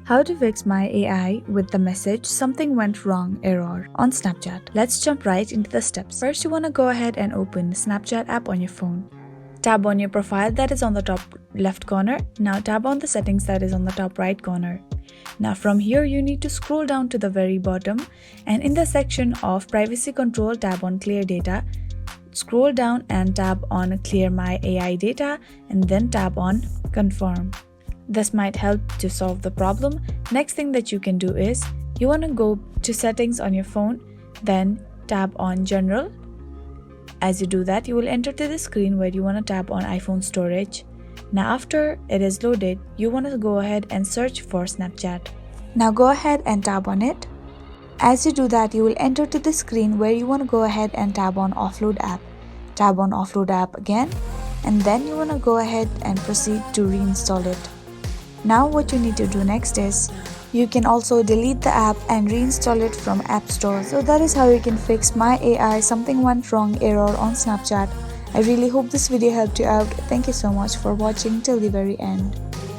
How to fix My AI with the message "Something went wrong" error on Snapchat. Let's jump right into the steps. First, you want to go ahead and open the Snapchat app on your phone. Tap on your profile that is on the top left corner. Now tap on the settings that is on the top right corner. Now from here you need to scroll down to the very bottom, and in the section of privacy control tap on clear data. Scroll down and tap on clear My AI data and then tap on confirm. This might help to solve the problem. Next thing that you can do is you want to go to settings on your phone, then tap on general. As you do that, you will enter to the screen where you want to tap on iPhone storage. Now after it is loaded, you want to go ahead and search for Snapchat. Now go ahead and tap on it. As you do that, you will enter to the screen where you want to go ahead and tap on offload app. Tap on offload app again, and then you want to go ahead and proceed to reinstall it. Now what you need to do next is you can also delete the app and reinstall it from App Store. So that is how you can fix My AI Something Went Wrong error on Snapchat. I really hope this video helped you out. Thank you so much for watching till the very end.